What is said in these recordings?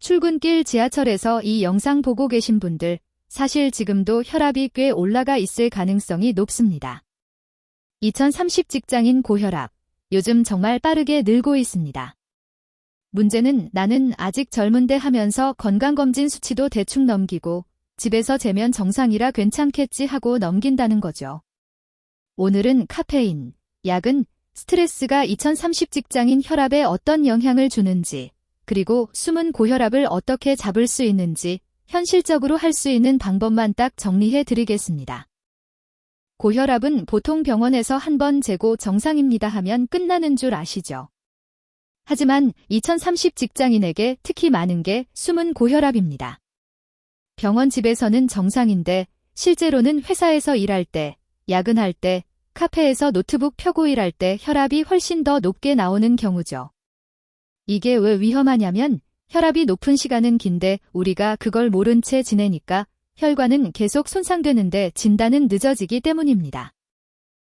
출근길 지하철에서 이 영상 보고 계신 분들, 사실 지금도 혈압이 꽤 올라가 있을 가능성이 높습니다. 2030 직장인 고혈압, 요즘 정말 빠르게 늘고 있습니다. 문제는 나는 아직 젊은데 하면서 건강검진 수치도 대충 넘기고 집에서 재면 정상이라 괜찮겠지 하고 넘긴다는 거죠. 오늘은 카페인, 약은 스트레스가 2030 직장인 혈압에 어떤 영향을 주는지, 그리고 숨은 고혈압을 어떻게 잡을 수 있는지 현실적으로 할 수 있는 방법만 딱 정리해 드리겠습니다. 고혈압은 보통 병원에서 한번 재고 정상입니다 하면 끝나는 줄 아시죠? 하지만 2030 직장인에게 특히 많은 게 숨은 고혈압입니다. 병원 집에서는 정상인데 실제로는 회사에서 일할 때, 야근할 때, 카페에서 노트북 펴고 일할 때 혈압이 훨씬 더 높게 나오는 경우죠. 이게 왜 위험하냐면 혈압이 높은 시간은 긴데 우리가 그걸 모른 채 지내니까 혈관은 계속 손상되는데 진단은 늦어지기 때문입니다.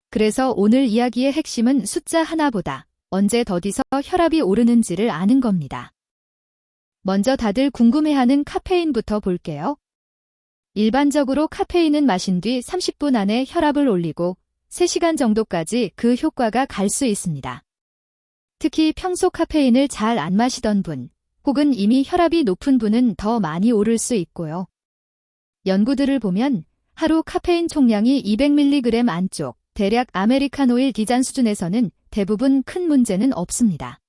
그래서 오늘 이야기의 핵심은 숫자 하나보다 언제 더디서 혈압이 오르는지를 아는 겁니다. 먼저 다들 궁금해하는 카페인부터 볼게요. 일반적으로 카페인은 마신 뒤 30분 안에 혈압을 올리고 3시간 정도까지 그 효과가 갈 수 있습니다. 특히 평소 카페인을 잘 안 마시던 분, 혹은 이미 혈압이 높은 분은 더 많이 오를 수 있고요. 연구들을 보면 하루 카페인 총량이 200mg 안쪽, 대략 아메리카노일 2잔 수준에서는 대부분 큰 문제는 없습니다.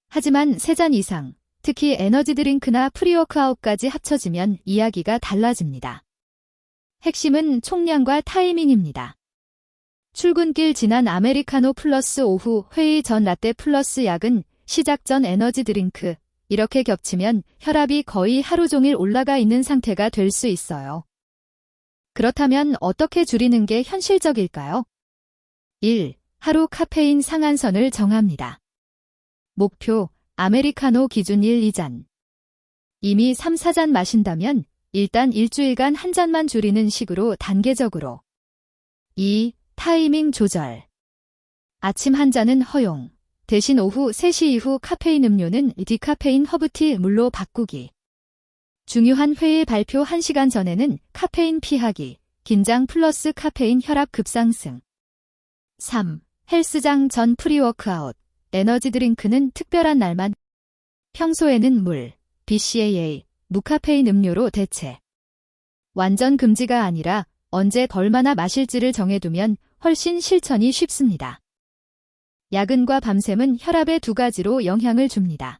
하지만 3잔 이상, 특히 에너지 드링크나 프리워크아웃까지 합쳐지면 이야기가 달라집니다. 핵심은 총량과 타이밍입니다. 출근길 진한 아메리카노 플러스 오후 회의 전 라떼 플러스 약은 시작 전 에너지 드링크, 이렇게 겹치면 혈압이 거의 하루 종일 올라가 있는 상태가 될 수 있어요. 그렇다면 어떻게 줄이는 게 현실적일까요? 1. 하루 카페인 상한선을 정합니다. 목표, 아메리카노 기준 1, 2잔. 이미 3, 4잔 마신다면 일단 일주일간 한 잔만 줄이는 식으로 단계적으로. 2. 타이밍 조절. 아침 한 잔은 허용. 대신 오후 3시 이후 카페인 음료는 디카페인 허브티 물로 바꾸기. 중요한 회의 발표 1시간 전에는 카페인 피하기. 긴장 플러스 카페인 혈압 급상승. 3. 헬스장 전 프리워크아웃. 에너지 드링크는 특별한 날만. 평소에는 물, BCAA, 무카페인 음료로 대체. 완전 금지가 아니라 언제 얼마나 마실지를 정해두면 훨씬 실천이 쉽습니다. 야근과 밤샘은 혈압에 2가지로 영향을 줍니다.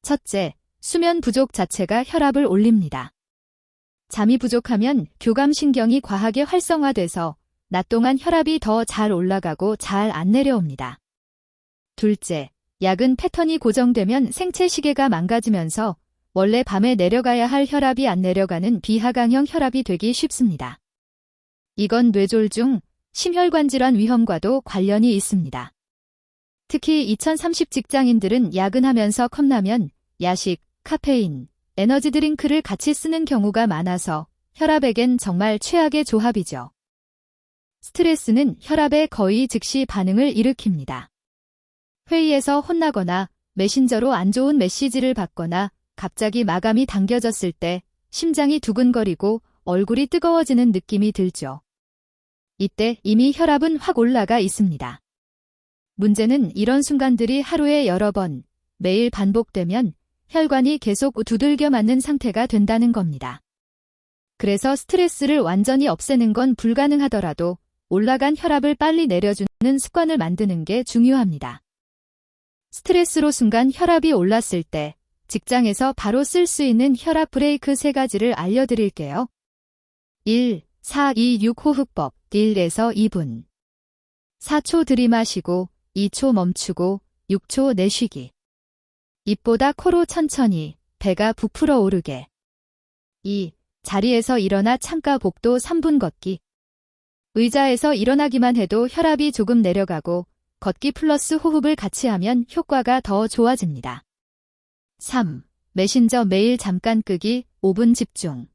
첫째, 수면 부족 자체가 혈압을 올립니다. 잠이 부족하면 교감신경이 과하게 활성화돼서 낮 동안 혈압이 더 잘 올라가고 잘 안 내려옵니다. 둘째, 야근 패턴이 고정되면 생체 시계가 망가지면서 원래 밤에 내려가야 할 혈압이 안 내려가는 비하강형 혈압이 되기 쉽습니다. 이건 뇌졸중, 심혈관 질환 위험과도 관련이 있습니다. 특히 2030 직장인들은 야근하면서 컵라면, 야식, 카페인, 에너지 드링크를 같이 쓰는 경우가 많아서 혈압에겐 정말 최악의 조합이죠. 스트레스는 혈압에 거의 즉시 반응을 일으킵니다. 회의에서 혼나거나 메신저로 안 좋은 메시지를 받거나 갑자기 마감이 당겨졌을 때 심장이 두근거리고 얼굴이 뜨거워지는 느낌이 들죠. 이때 이미 혈압은 확 올라가 있습니다. 문제는 이런 순간들이 하루에 여러 번, 매일 반복되면 혈관이 계속 두들겨 맞는 상태가 된다는 겁니다. 그래서 스트레스를 완전히 없애는 건 불가능하더라도 올라간 혈압을 빨리 내려주는 습관을 만드는 게 중요합니다. 스트레스로 순간 혈압이 올랐을 때 직장에서 바로 쓸 수 있는 혈압 브레이크 3가지를 알려드릴게요. 1. 4, 2, 6 호흡법 1에서 2분. 4초 들이마시고 2초 멈추고 6초 내쉬기. 입보다 코로 천천히 배가 부풀어 오르게. 2. 자리에서 일어나 창가 복도 3분 걷기. 의자에서 일어나기만 해도 혈압이 조금 내려가고 걷기 플러스 호흡을 같이 하면 효과가 더 좋아집니다. 3. 메신저 메일 잠깐 끄기 5분 집중.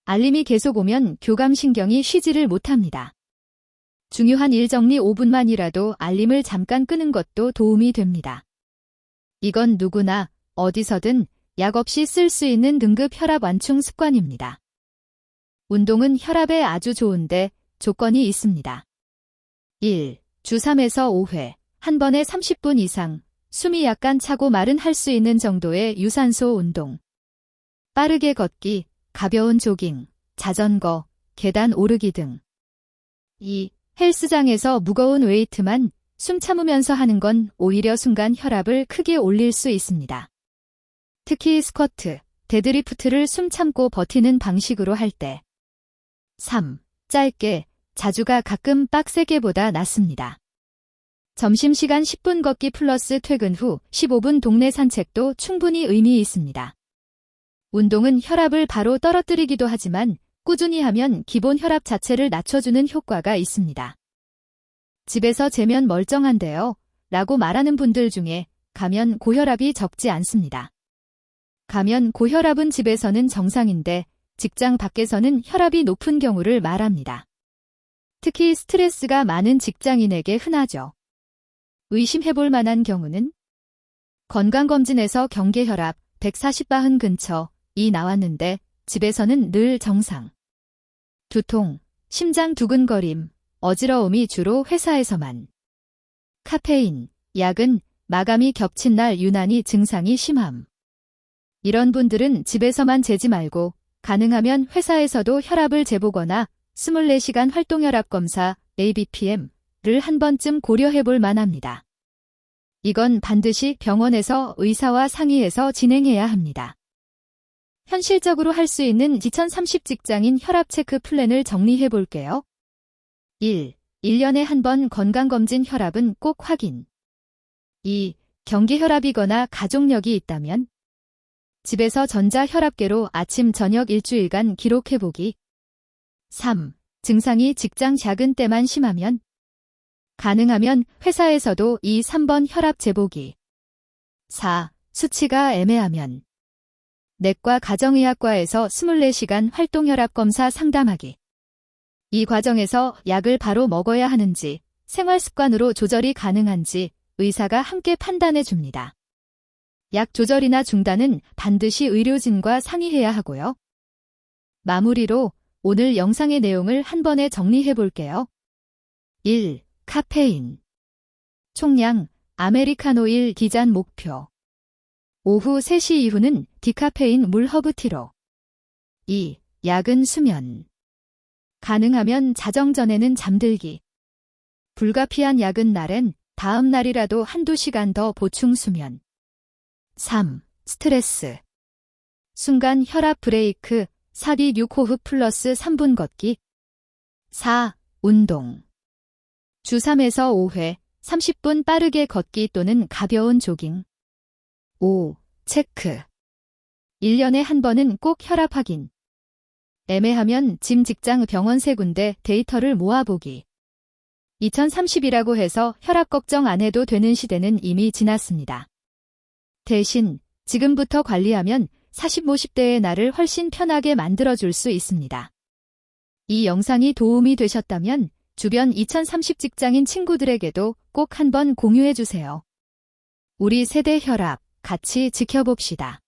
알림이 계속 오면 교감신경이 쉬지를 못합니다. 중요한 일 정리 5분만이라도 알림을 잠깐 끄는 것도 도움이 됩니다. 이건 누구나 어디서든 약 없이 쓸 수 있는 등급 혈압 완충 습관입니다. 운동은 혈압에 아주 좋은데 조건이 있습니다. 1. 주 3에서 5회, 한 번에 30분 이상, 숨이 약간 차고 말은 할 수 있는 정도의 유산소 운동. 빠르게 걷기, 가벼운 조깅, 자전거, 계단 오르기 등. 2. 헬스장에서 무거운 웨이트만 숨 참으면서 하는 건 오히려 순간 혈압을 크게 올릴 수 있습니다. 특히 스쿼트, 데드리프트를 숨 참고 버티는 방식으로 할 때. 3. 짧게, 자주가 가끔 빡세게보다 낫습니다. 점심시간 10분 걷기 플러스 퇴근 후 15분 동네 산책도 충분히 의미 있습니다. 운동은 혈압을 바로 떨어뜨리기도 하지만 꾸준히 하면 기본 혈압 자체를 낮춰주는 효과가 있습니다. 집에서 재면 멀쩡한데요 라고 말하는 분들 중에 가면 고혈압이 적지 않습니다. 가면 고혈압은 집에서는 정상인데 직장 밖에서는 혈압이 높은 경우를 말합니다. 특히 스트레스가 많은 직장인에게 흔하죠. 의심해볼 만한 경우는 건강검진에서 경계혈압 140바흔 근처이 나왔는데 집에서는 늘 정상. 두통, 심장 두근거림, 어지러움이 주로 회사에서만. 카페인, 약은 마감이 겹친 날 유난히 증상이 심함. 이런 분들은 집에서만 재지 말고 가능하면 회사에서도 혈압을 재보거나 24시간 활동혈압 검사 ABPM을 한 번쯤 고려해볼 만합니다. 이건 반드시 병원에서 의사와 상의해서 진행해야 합니다. 현실적으로 할 수 있는 2030 직장인 혈압 체크 플랜을 정리해 볼게요. 1. 1년에 한 번 건강검진 혈압은 꼭 확인. 2. 경계혈압이거나 가족력이 있다면 집에서 전자혈압계로 아침 저녁 일주일간 기록해보기. 3. 증상이 직장 야근 때만 심하면 가능하면 회사에서도 2, 3번 혈압 재보기. 4. 수치가 애매하면 내과 가정의학과에서 24시간 활동혈압 검사 상담하기. 이 과정에서 약을 바로 먹어야 하는지, 생활습관으로 조절이 가능한지 의사가 함께 판단해 줍니다. 약 조절이나 중단은 반드시 의료진과 상의해야 하고요. 마무리로 오늘 영상의 내용을 한 번에 정리해 볼게요. 1. 카페인. 총량 아메리카노 1기잔 목표. 오후 3시 이후는 디카페인 물 허브티로. 2. 약은 수면. 가능하면 자정 전에는 잠들기. 불가피한 약은 날엔 다음 날이라도 한두 시간 더 보충 수면. 3. 스트레스. 순간 혈압 브레이크 4비 6호흡 플러스 3분 걷기. 4. 운동. 주 3에서 5회 30분 빠르게 걷기 또는 가벼운 조깅. 5. 체크. 1년에 한 번은 꼭 혈압 확인. 애매하면 짐 직장 병원 3군데 데이터를 모아보기. 2030이라고 해서 혈압 걱정 안 해도 되는 시대는 이미 지났습니다. 대신 지금부터 관리하면 40, 50대의 나를 훨씬 편하게 만들어줄 수 있습니다. 이 영상이 도움이 되셨다면 주변 2030 직장인 친구들에게도 꼭 한번 공유해주세요. 우리 세대 혈압 같이 지켜봅시다.